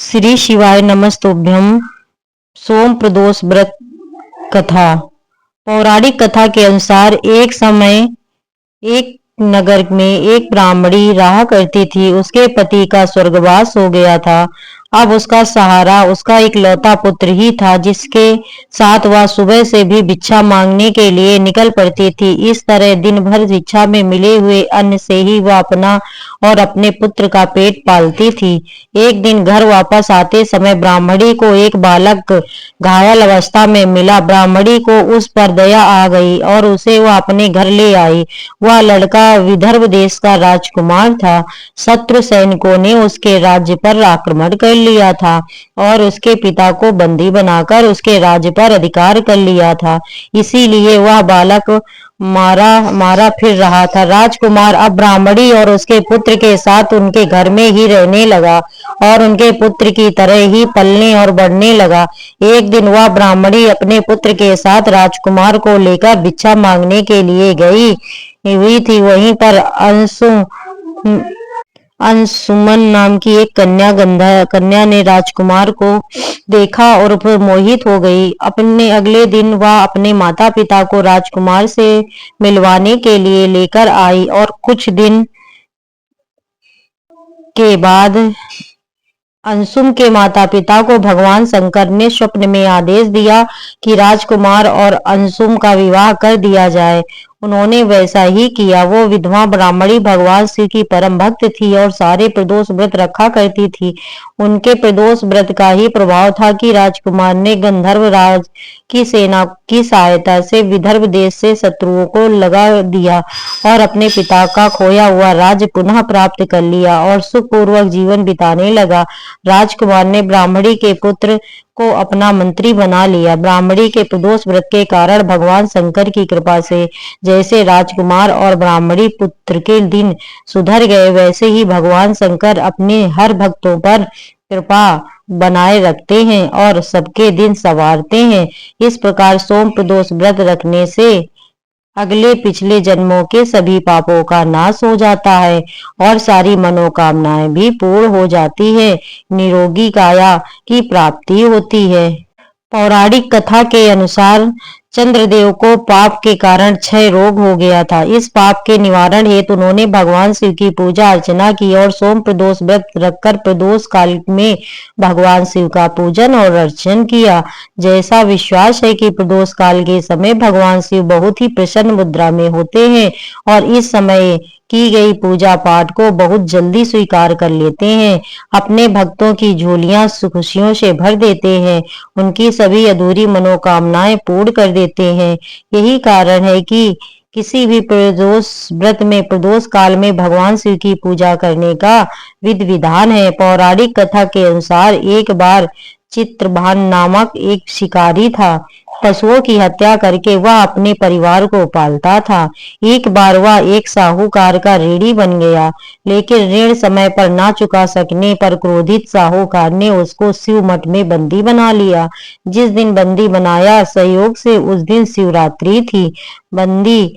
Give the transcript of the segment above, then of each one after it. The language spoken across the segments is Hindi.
श्री शिवाय नमस्तुभ्यं। सोम प्रदोष व्रत कथा। पौराणिक कथा के अनुसार एक समय एक नगर में एक ब्राह्मणी रहा करती थी। उसके पति का स्वर्गवास हो गया था। अब उसका सहारा उसका इकलौता पुत्र ही था, जिसके साथ वह सुबह से भी भिक्षा मांगने के लिए निकल पड़ती थी। इस तरह दिन भर भिक्षा में मिले हुए अन्न से ही वह अपना और अपने पुत्र का पेट पालती थी। एक दिन घर वापस आते समय ब्राह्मणी को एक बालक घायल अवस्था में मिला। ब्राह्मणी को उस पर दया आ गई और उसे वह अपने घर ले आई। वह लड़का विदर्भ देश का राजकुमार था। शत्रु सैनिकों ने उसके राज्य पर आक्रमण कर लिया था और उसके पिता को बंदी बनाकर उसके राज्य पर अधिकार कर लिया था। इसीलिए वह बालक मारा मारा फिर रहा था। राजकुमार अब ब्राह्मणी और उसके पुत्र के साथ उनके घर में ही रहने लगा और उनके पुत्र की तरह ही पलने और बढ़ने लगा। एक दिन वह ब्राह्मणी अपने पुत्र के साथ राजकुमार को लेकर भिक्षा मांगने के लिए गई हुई थी। वहीं पर अंशुमन नाम की एक कन्या ने राजकुमार को देखा और फिर मोहित हो गई। अपने अगले दिन वह अपने माता पिता को राजकुमार से मिलवाने के लिए लेकर आई और कुछ दिन के बाद अंशुम के माता पिता को भगवान शंकर ने स्वप्न में आदेश दिया कि राजकुमार और अंशुम का विवाह कर दिया जाए। उन्होंने वैसा ही किया। वो विधवा ब्राह्मणी भगवान शिव की परम भक्त थी और सारे प्रदोष व्रत रखा करती थी। उनके प्रदोष व्रत का ही प्रभाव था कि राजकुमार ने गंधर्व राज की सेना की सहायता से विदर्भ देश से शत्रुओं को लगा दिया और अपने पिता का खोया हुआ राज्य पुनः प्राप्त कर लिया और सुखपूर्वक जीवन बिताने लगा। राजकुमार ने ब्राह्मणी के पुत्र को अपना मंत्री बना लिया। ब्राह्मणी के प्रदोष व्रत के कारण भगवान शंकर की कृपा से जैसे राजकुमार और ब्राह्मणी पुत्र के दिन सुधर गए, वैसे ही भगवान शंकर अपने हर भक्तों पर कृपा बनाए रखते हैं और सबके दिन संवारते हैं। इस प्रकार सोम प्रदोष व्रत रखने से अगले पिछले जन्मों के सभी पापों का नाश हो जाता है और सारी मनोकामनाएं भी पूर्ण हो जाती है। निरोगी काया की प्राप्ति होती है। पौराणिक कथा के अनुसार चंद्रदेव को पाप के कारण क्षय रोग हो गया था। इस पाप के निवारण हेतु उन्होंने भगवान शिव की पूजा अर्चना की और सोम प्रदोष व्रत रखकर प्रदोष काल में भगवान शिव का पूजन और अर्चन किया। जैसा विश्वास है कि प्रदोष काल के समय भगवान शिव बहुत ही प्रसन्न मुद्रा में होते हैं और इस समय की गई पूजा पाठ को बहुत जल्दी स्वीकार कर लेते हैं। अपने भक्तों की झोलियां खुशियों से भर देते हैं, उनकी सभी अधूरी मनोकामनाएं पूर्ण कर देते हैं। यही कारण है कि किसी भी प्रदोष व्रत में प्रदोष काल में भगवान शिव की पूजा करने का विधि विधान है। पौराणिक कथा के अनुसार एक बार चित्रभान नामक एक शिकारी था। पशुओं की हत्या करके वह अपने परिवार को पालता था। एक बार वह एक साहूकार का ऋणी बन गया, लेकिन ऋण समय पर ना चुका सकने पर क्रोधित साहूकार ने उसको शिव मठ में बंदी बना लिया। जिस दिन बंदी बनाया संयोग से उस दिन शिवरात्रि थी। बंदी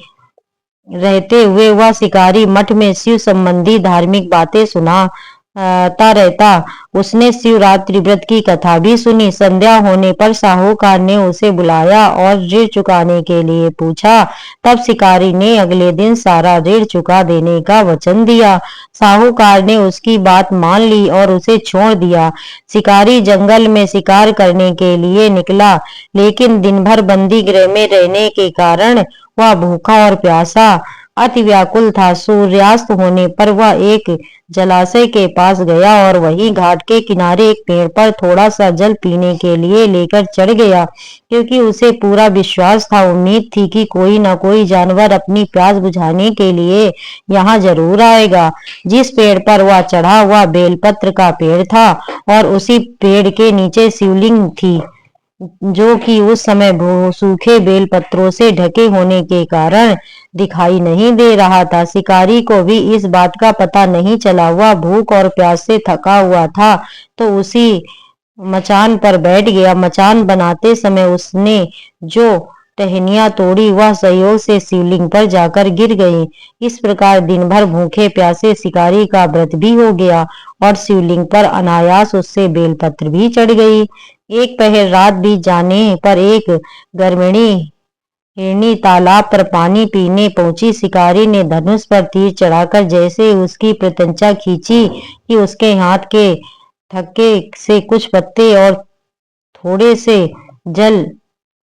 रहते हुए वह शिकारी मठ में शिव संबंधी धार्मिक बातें सुनाता रहता। उसने शिवरात्रि व्रत की कथा भी सुनी। संध्या होने पर साहूकार ने उसे बुलाया और ऋण चुकाने के लिए पूछा। तब शिकारी ने अगले दिन सारा ऋण चुका देने का वचन दिया। साहूकार ने उसकी बात मान ली और उसे छोड़ दिया। शिकारी जंगल में शिकार करने के लिए निकला, लेकिन दिन भर बंदी गृह में रहने के कारण वह भूखा और प्यासा अति व्याकुल था। सूर्यास्त होने पर वह एक जलाशय के पास गया और वहीं घाट के किनारे एक पेड़ पर थोड़ा सा जल पीने के लिए लेकर चढ़ गया, क्योंकि उसे पूरा विश्वास था, उम्मीद थी कि कोई न कोई जानवर अपनी प्यास बुझाने के लिए यहाँ जरूर आएगा। जिस पेड़ पर वह चढ़ा वह बेलपत्र का पेड़ था और उसी पेड़ के नीचे शिवलिंग थी, जो कि उस समय सूखे बेल पत्रों से ढके होने के कारण दिखाई नहीं दे रहा था। शिकारी को भी इस बात का पता नहीं चला। वह भूख और प्यास से थका हुआ था तो उसी मचान पर बैठ गया। मचान बनाते समय उसने जो टहनियां तोड़ी वह संयोग से शिवलिंग पर जाकर गिर गई। इस प्रकार दिन भर भूखे प्यासे शिकारी का व्रत भी हो गया और शिवलिंग पर अनायास उससे बेलपत्र भी चढ़ गई। एक पहर रात बीत जाने पर एक गर्भिणी हिरनी तालाब पर पानी पीने पहुंची। शिकारी ने धनुष पर तीर चढ़ाकर जैसे उसकी प्रत्यंचा खींची कि उसके हाथ के थक्के से कुछ पत्ते और थोड़े से जल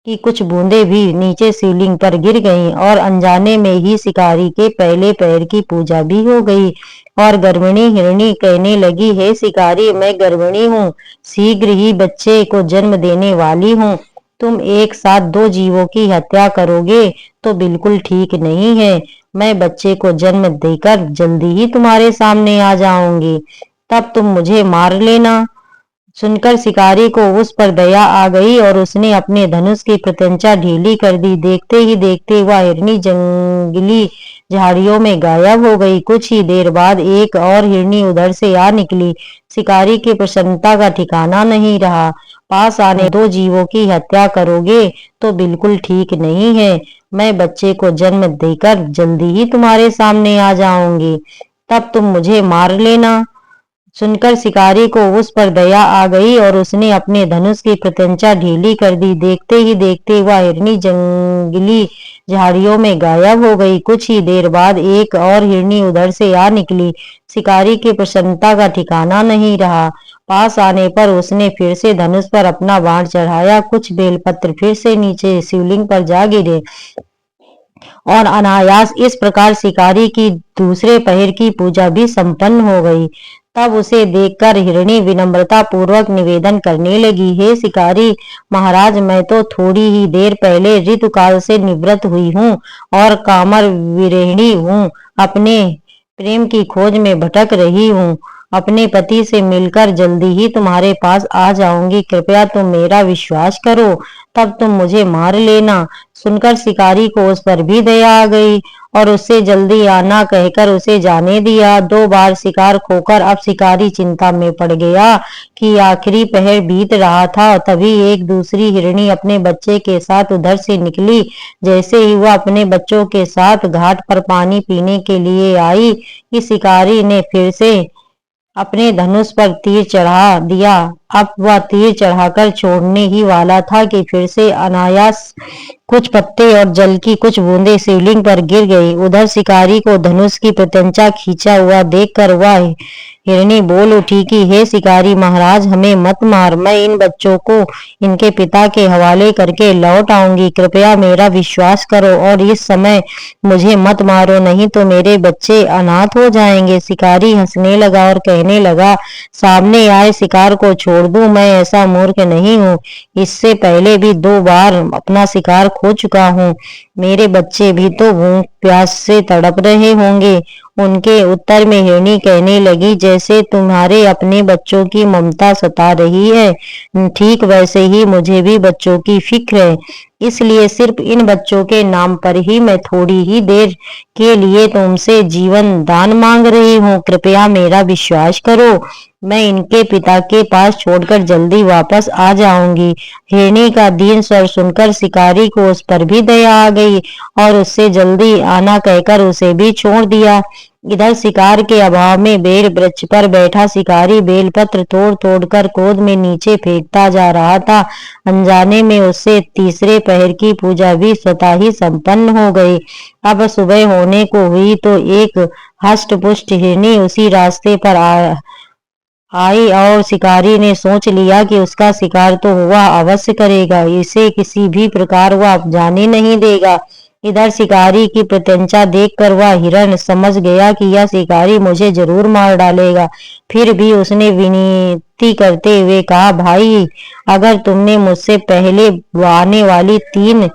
की कुछ बूंदें भी नीचे शिवलिंग पर गिर गईं और अनजाने में ही शिकारी के पहले पैर की पूजा भी हो गई। और गर्भिणी हिरनी कहने लगी, हे शिकारी, मैं गर्भिणी हूँ, शीघ्र ही बच्चे को जन्म देने वाली हूँ। तुम एक साथ दो जीवों की हत्या करोगे तो बिल्कुल ठीक नहीं है। मैं बच्चे को जन्म देकर जल्दी ही तुम्हारे सामने आ जाऊंगी, तब तुम मुझे मार लेना। सुनकर शिकारी को उस पर दया आ गई और उसने अपने धनुष की प्रत्यंचा ढीली कर दी। देखते ही देखते वह हिरनी जंगली झाड़ियों में गायब हो गई। कुछ ही देर बाद एक और हिरनी उधर से आ निकली। शिकारी की प्रसन्नता का ठिकाना नहीं रहा। पास आने दो जीवों की हत्या करोगे तो बिल्कुल ठीक नहीं है। मैं बच्चे को जन्म देकर जल्दी ही तुम्हारे सामने आ जाऊंगी, तब तुम मुझे मार लेना। सुनकर शिकारी को उस पर दया आ गई और उसने अपने धनुष की प्रत्यंचा ढीली कर दी। देखते ही देखते वह हिरनी जंगली झाड़ियों में गायब हो गई। कुछ ही देर बाद एक और हिरनी उधर से आ निकली। शिकारी की प्रसन्नता का ठिकाना नहीं रहा। पास आने पर उसने फिर से धनुष पर अपना बाण चढ़ाया। कुछ बेलपत्र फिर से नीचे शिवलिंग पर जा गिरे और अनायास इस प्रकार शिकारी की दूसरे पहर की पूजा भी संपन्न हो गई। तब उसे देखकर हिरणी विनम्रता पूर्वक निवेदन करने लगी, हे शिकारी महाराज, मैं तो थोड़ी ही देर पहले ऋतुकाल से निवृत्त हुई हूँ और कामर विरहिणी हूँ। अपने प्रेम की खोज में भटक रही हूँ। अपने पति से मिलकर जल्दी ही तुम्हारे पास आ जाऊंगी। कृपया तुम मेरा विश्वास करो, तब तुम मुझे मार लेना। सुनकर शिकारी को उस पर भी दया आ गई और उससे जल्दी आना कहकर उसे जाने दिया। 2 बार शिकार खोकर अब शिकारी चिंता में पड़ गया कि आखिरी पहर बीत रहा था। तभी एक दूसरी हिरणी अपने बच्चे के साथ उधर से निकली। जैसे ही वह अपने बच्चों के साथ घाट पर पानी पीने के लिए आई कि शिकारी ने फिर से अपने धनुष पर तीर चढ़ा दिया। अब वह तीर चढ़ाकर छोड़ने ही वाला था कि फिर से अनायास कुछ पत्ते और जल की कुछ बूंदें शिवलिंग पर गिर गई। उधर शिकारी को धनुष की प्रत्यंचा खींचा हुआ देखकर वह हिरणी बोल उठी कि हे शिकारी महाराज, हमें मत मार। मैं इन बच्चों को इनके पिता के हवाले करके लौट आऊंगी। कृपया मेरा विश्वास करो और इस समय मुझे मत मारो, नहीं तो मेरे बच्चे अनाथ हो जाएंगे। शिकारी हंसने लगा और कहने लगा, सामने आए शिकार को छोड़ दूं, मैं ऐसा मूर्ख नहीं हूँ। इससे पहले भी 2 बार अपना शिकार खो चुका हूँ। मेरे बच्चे भी तो भूख प्यास से तड़प रहे होंगे। उनके उत्तर में हिरणी कहने लगी, जैसे तुम्हारे अपने बच्चों की ममता सता रही है, ठीक वैसे ही मुझे भी बच्चों की फिक्र है। इसलिए सिर्फ इन बच्चों के नाम पर ही मैं थोड़ी ही देर के लिए तुमसे जीवन दान मांग रही हूँ। कृपया मेरा विश्वास करो, मैं इनके पिता के पास छोड़कर जल्दी वापस आ जाऊंगी। हिरणी का दीन स्वर सुनकर शिकारी को उस पर भी दया आ गई और उससे जल्दी आना कहकर उसे भी छोड़ दिया। इधर शिकार के अभाव में बेल वृक्ष पर बैठा शिकारी बेलपत्र तोड़ तोड़ कर क्रोध में नीचे फेंकता जा रहा था। अनजाने में उससे तीसरे पहर की पूजा भी स्वतः ही संपन्न हो गई। अब सुबह होने को हुई तो एक हष्ट पुष्ट हिरणी उसी रास्ते पर आई और शिकारी ने सोच लिया कि उसका शिकार तो वह अवश्य करेगा, इसे किसी भी प्रकार वह जाने नहीं देगा। इधर शिकारी की प्रत्यंचा देखकर वह हिरण समझ गया कि यह शिकारी मुझे जरूर मार डालेगा। फिर भी उसने विनती करते हुए कहा, भाई, अगर तुमने मुझसे पहले आने वाली 3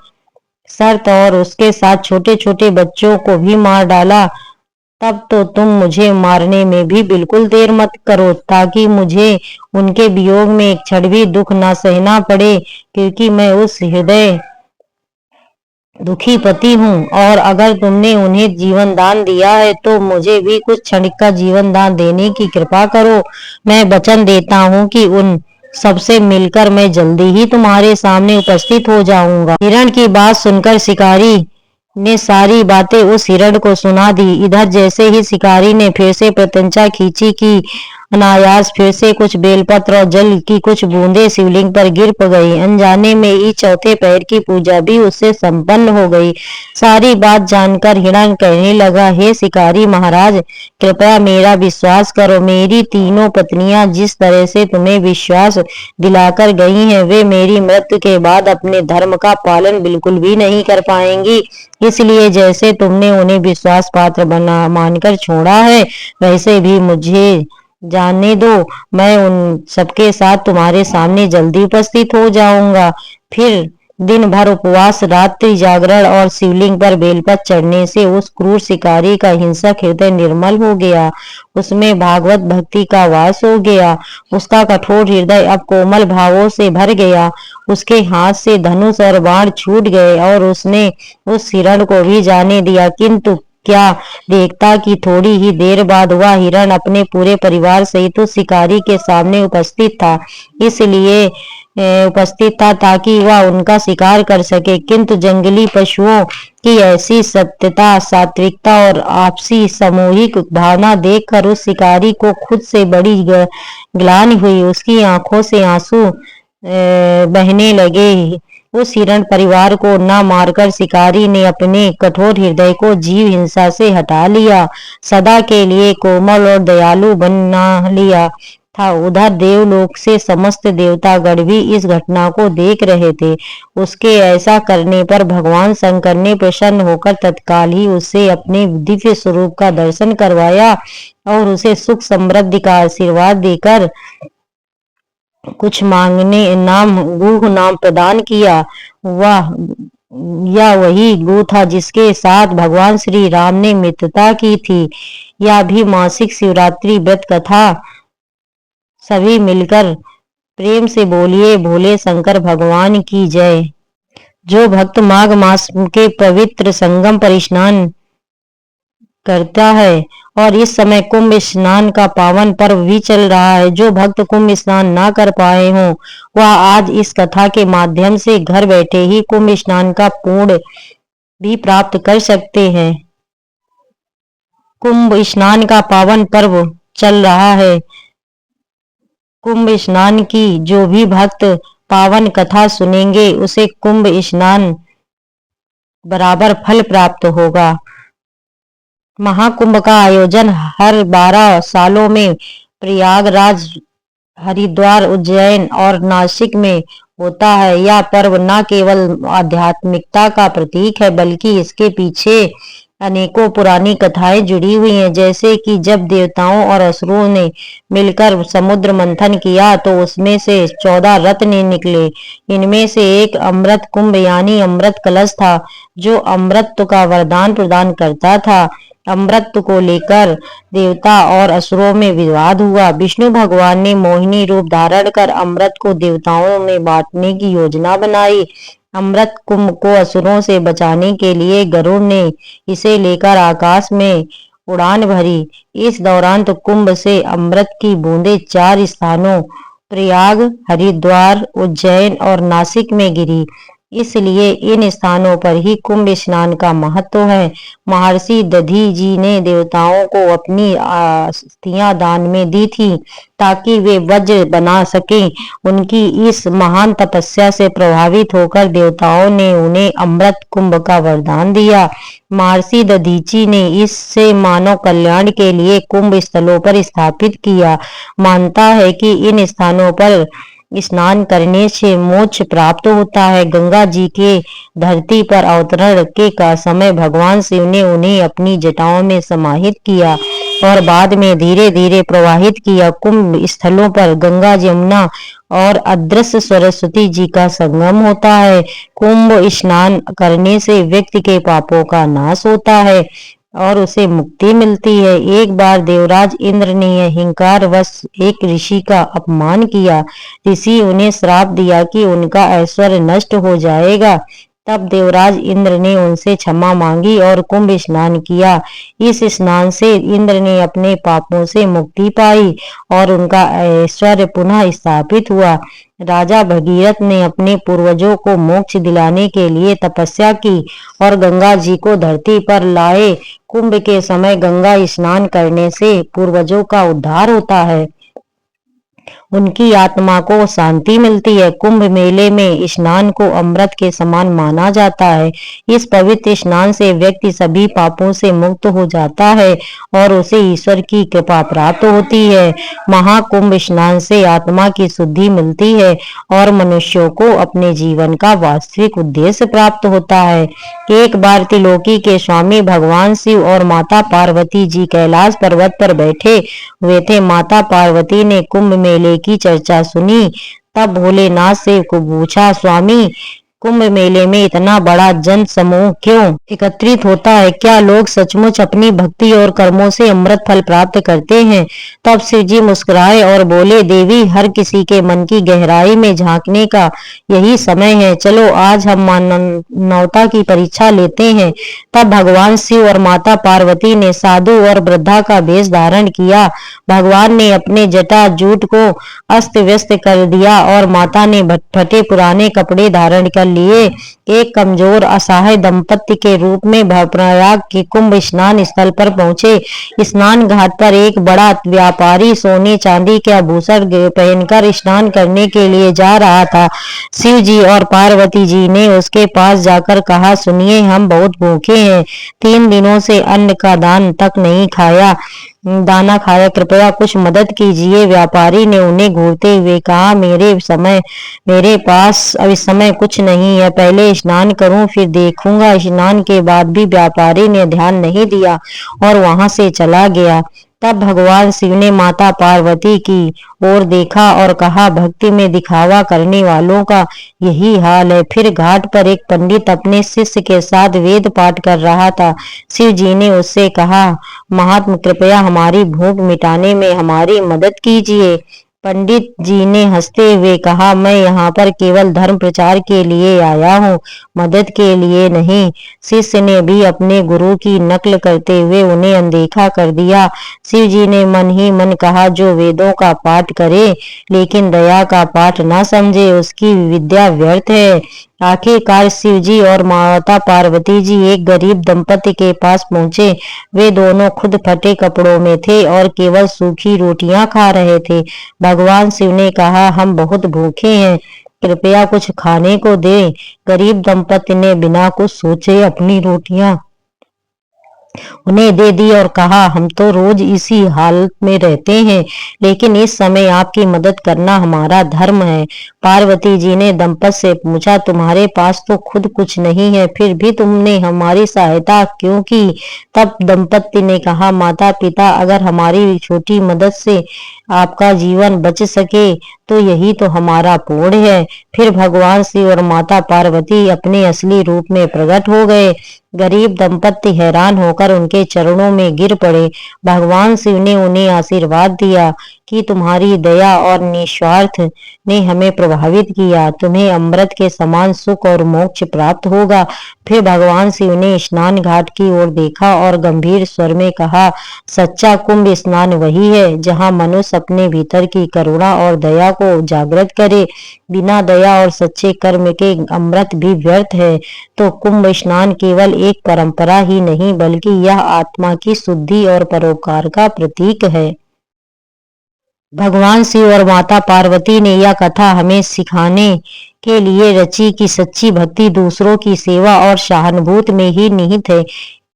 शर्त और उसके साथ छोटे छोटे बच्चों को भी मार डाला, तब तो तुम मुझे मारने में भी बिल्कुल देर मत करो, ताकि मुझे उनके वियोग में एक क्षण भी दुख न सहना पड़े, क्योंकि मैं उस हृदय दुखी पति हूँ। और अगर तुमने उन्हें जीवन दान दिया है तो मुझे भी कुछ क्षणिक का जीवन दान देने की कृपा करो। मैं वचन देता हूँ कि उन सबसे मिलकर मैं जल्दी ही तुम्हारे सामने उपस्थित हो जाऊंगा। हिरण की बात सुनकर शिकारी ने सारी बातें उस हिरण को सुना दी। इधर जैसे ही शिकारी ने फिर से प्रत्यंचा खींची कि अनायास फिर से कुछ बेलपत्र और जल की कुछ बूंदें शिवलिंग पर गिर गई। अनजाने में ही चौथे पैर की पूजा भी उससे संपन्न हो गई। सारी बात जानकर हिरण कहने लगा, हे शिकारी महाराज, कृपया मेरा विश्वास करो। मेरी तीनों पत्नियां जिस तरह से तुम्हें विश्वास दिलाकर गई हैं, वे मेरी मृत्यु के बाद अपने धर्म का पालन बिल्कुल भी नहीं कर पाएंगी। इसलिए जैसे तुमने उन्हें विश्वास पात्र बना मानकर छोड़ा है, वैसे भी मुझे जाने दो। मैं उन सबके साथ तुम्हारे सामने जल्दी उपस्थित हो जाऊंगा। फिर दिन भर उपवास, रात्रि जागरण और शिवलिंग पर बेलपत्र चढ़ने से उस क्रूर शिकारी का हिंसक हृदय निर्मल हो गया। उसमें भागवत भक्ति का वास हो गया। उसका कठोर हृदय अब कोमल भावों से भर गया। उसके हाथ से धनुष और बाण छूट गए और उसने उस हिरण को भी जाने दिया। किंतु क्या देखता कि थोड़ी ही देर बाद वह हिरण अपने पूरे परिवार सहित उस शिकारी के सामने उपस्थित था। इसलिए उपस्थित था ताकि वह उनका शिकार कर सके। किंतु जंगली पशुओं की ऐसी सत्यता, सात्विकता और आपसी सामूहिक भावना देखकर उस शिकारी को खुद से बड़ी ग्लानि हुई। उसकी आंखों से आंसू बहने लगे। उस हिरण परिवार को न मारकर शिकारी ने अपने कठोर हृदय को जीव हिंसा से हटा लिया, सदा के लिए कोमल और दयालु बना लिया था। उधर देवलोक से समस्त देवतागण भी इस घटना को देख रहे थे। उसके ऐसा करने पर भगवान शंकर ने प्रसन्न होकर तत्काल ही उससे अपने दिव्य स्वरूप का दर्शन करवाया और उसे सुख समृद्धि का आशीर्वाद देकर कुछ मांगने गूढ़ नाम प्रदान किया। वह या वही गू था जिसके साथ भगवान श्री राम ने मित्रता की थी। यह भी मासिक शिवरात्रि व्रत कथा। सभी मिलकर प्रेम से बोलिए, भोले शंकर भगवान की जय। जो भक्त माघ मास के पवित्र संगम पर स्नान करता है और इस समय कुंभ स्नान का पावन पर्व भी चल रहा है, जो भक्त कुंभ स्नान ना कर पाए हों, वह आज इस कथा के माध्यम से घर बैठे ही कुंभ स्नान का पुण्य भी प्राप्त कर सकते हैं। कुंभ स्नान का पावन पर्व चल रहा है। कुंभ स्नान की जो भी भक्त पावन कथा सुनेंगे, उसे कुंभ स्नान बराबर फल प्राप्त होगा। महाकुंभ का आयोजन हर 12 सालों में प्रयागराज, हरिद्वार, उज्जैन और नासिक में होता है। यह पर्व न केवल आध्यात्मिकता का प्रतीक है, बल्कि इसके पीछे अनेकों पुरानी कथाएं जुड़ी हुई हैं। जैसे कि जब देवताओं और असुरों ने मिलकर समुद्र मंथन किया तो उसमें से 14 रत्न निकले। इनमें से एक अमृत कुंभ यानी अमृत कलश था, जो अमृत का वरदान प्रदान करता था। अमृत को लेकर देवता और असुरों में विवाद हुआ। विष्णु भगवान ने मोहिनी रूप धारण कर अमृत को देवताओं में बांटने की योजना बनाई। अमृत कुंभ को असुरों से बचाने के लिए गरुड़ ने इसे लेकर आकाश में उड़ान भरी। इस दौरान तो कुंभ से अमृत की बूंदें 4 स्थानों प्रयाग, हरिद्वार, उज्जैन और नासिक में गिरी। इसलिए इन स्थानों पर ही कुंभ स्नान का महत्व है। महर्षि दधी जी ने देवताओं को अपनी अस्थियां दान में दी थी ताकि वे वज्र बना सकें। उनकी इस महान तपस्या से प्रभावित होकर देवताओं ने उन्हें अमृत कुंभ का वरदान दिया। महर्षि दधीची ने इससे मानव कल्याण के लिए कुंभ स्थलों पर स्थापित किया। मानता है कि इन स्थानों पर स्नान करने से मोक्ष प्राप्त होता है। गंगा जी के धरती पर अवतरण के का समय भगवान शिव ने उन्हें अपनी जटाओं में समाहित किया और बाद में धीरे धीरे प्रवाहित किया। कुंभ स्थलों पर गंगा, यमुना और अदृश्य सरस्वती जी का संगम होता है। कुंभ स्नान करने से व्यक्ति के पापों का नाश होता है और उसे मुक्ति मिलती है। एक बार देवराज इंद्र ने अहंकार वश एक ऋषि का अपमान किया। ऋषि उन्हें श्राप दिया कि उनका ऐश्वर्य नष्ट हो जाएगा। तब देवराज इंद्र ने उनसे क्षमा मांगी और कुंभ स्नान किया। इस स्नान से इंद्र ने अपने पापों से मुक्ति पाई और उनका ऐश्वर्य पुनः स्थापित हुआ। राजा भगीरथ ने अपने पूर्वजों को मोक्ष दिलाने के लिए तपस्या की और गंगा जी को धरती पर लाए। कुंभ के समय गंगा स्नान करने से पूर्वजों का उद्धार होता है, उनकी आत्मा को शांति मिलती है। कुंभ मेले में स्नान को अमृत के समान माना जाता है। इस पवित्र स्नान से व्यक्ति सभी पापों से मुक्त हो जाता है और उसे ईश्वर की कृपा प्राप्त होती है। महाकुंभ स्नान से आत्मा की शुद्धि मिलती है और मनुष्यों को अपने जीवन का वास्तविक उद्देश्य प्राप्त होता है। एक बार त्रिलोकी के स्वामी भगवान शिव और माता पार्वती जी कैलाश पर्वत पर बैठे हुए थे। माता पार्वती ने कुंभ मेले की चर्चा सुनी। तब भोलेनाथ से को पूछा, स्वामी, कुंभ मेले में इतना बड़ा जन समूह क्यों एकत्रित होता है? क्या लोग सचमुच अपनी भक्ति और कर्मों से अमृत फल प्राप्त करते हैं? तब शिव जी मुस्कुराए और बोले, देवी, हर किसी के मन की गहराई में झांकने का यही समय है। चलो आज हम मानवता की परीक्षा लेते हैं। तब भगवान शिव और माता पार्वती ने साधु और वृद्धा का वेश धारण किया। भगवान ने अपने जटा जूट को अस्त व्यस्त कर दिया और माता ने फटे पुराने कपड़े धारण कर लिए। एक कमजोर असहाय दंपत्ति के रूप में प्रयाग के कुंभ स्नान स्थल पर पहुंचे। स्नान घाट पर एक बड़ा व्यापारी सोने चांदी के आभूषण पहनकर स्नान करने के लिए जा रहा था। शिव जी और पार्वती जी ने उसके पास जाकर कहा, सुनिए, हम बहुत भूखे हैं, 3 दिनों से अन्न का दाना खाया, कृपया कुछ मदद कीजिए। व्यापारी ने उन्हें घूरते हुए कहा, मेरे पास अब इस समय कुछ नहीं है, पहले स्नान करूं फिर देखूंगा। स्नान के बाद भी व्यापारी ने ध्यान नहीं दिया और वहां से चला गया। तब भगवान शिव ने माता पार्वती की ओर देखा और कहा, भक्ति में दिखावा करने वालों का यही हाल है। फिर घाट पर एक पंडित अपने शिष्य के साथ वेद पाठ कर रहा था। शिव जी ने उससे कहा, महात्मा, कृपया हमारी भूख मिटाने में हमारी मदद कीजिए। पंडित जी ने हंसते हुए कहा, मैं यहाँ पर केवल धर्म प्रचार के लिए आया हूँ, मदद के लिए नहीं। शिष्य ने भी अपने गुरु की नकल करते हुए उन्हें अनदेखा कर दिया। शिव जी ने मन ही मन कहा, जो वेदों का पाठ करे लेकिन दया का पाठ न समझे, उसकी विद्या व्यर्थ है। आखिरकार शिव जी और माता पार्वती जी एक गरीब दंपति के पास पहुंचे। वे दोनों खुद फटे कपड़ों में थे और केवल सूखी रोटियां खा रहे थे। भगवान शिव ने कहा, हम बहुत भूखे हैं, कृपया कुछ खाने को दे। गरीब दंपति ने बिना कुछ सोचे अपनी रोटियां उन्हें दे दी और कहा, हम तो रोज इसी हालत में रहते हैं, लेकिन इस समय आपकी मदद करना हमारा धर्म है। पार्वती जी ने दंपत से पूछा, तुम्हारे पास तो खुद कुछ नहीं है, फिर भी तुमने हमारी सहायता क्यों की? तब दंपत्ति ने कहा, माता पिता, अगर हमारी छोटी मदद से आपका जीवन बच सके तो यही तो हमारा पुण्य है। फिर भगवान शिव और माता पार्वती अपने असली रूप में प्रकट हो गए। गरीब दंपत्ति हैरान होकर उनके चरणों में गिर पड़े। भगवान शिव ने उन्हें आशीर्वाद दिया कि तुम्हारी दया और निस्वार्थ ने हमें प्रभावित किया, तुम्हें अमृत के समान सुख और मोक्ष प्राप्त होगा। फिर भगवान शिव ने स्नान घाट की ओर देखा और गंभीर स्वर में कहा, सच्चा कुंभ स्नान वही है जहाँ मनुष्य अपने भीतर की करुणा और दया को जागृत करे। बिना दया और सच्चे कर्म के अमृत भी व्यर्थ है। तो कुंभ स्नान केवल एक परंपरा ही नहीं, बल्कि यह आत्मा की शुद्धि और परोपकार का प्रतीक है। भगवान शिव और माता पार्वती ने यह कथा हमें सिखाने के लिए रची कि सच्ची भक्ति दूसरों की सेवा और सहानुभूति में ही निहित है।